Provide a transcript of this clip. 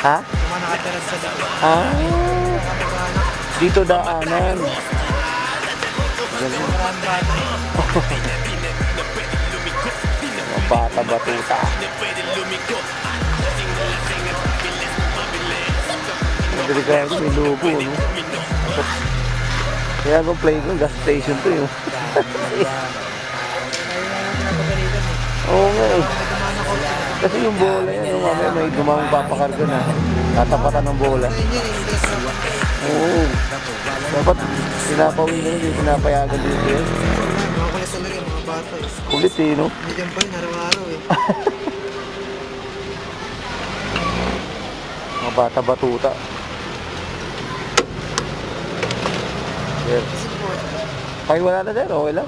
Ha? Mga nakatira sa daan. Ah, dito daanan. Ganun. Maraming bata. Mga bata-batuta. Madali kaya ko may lupo, no? Kaya kung play ko, gas station to yun. Ayun ang pinapagalitan eh. Oo nga eh. May dumaan ako. Kasi yung bola yan, no? Mamaya may dumang papakarga na. Tatapatan ng bola. Ayun yun, hindi sa Oo. Dapat pinapawin na yun, pinapayagan dito yan. mga kulit talaga yung mga bata eh. Kulit eh, no? Hindi dyan pa rin araw-araw eh. Mga bata-batuta. Sir. Pag wala na sir, okay lang.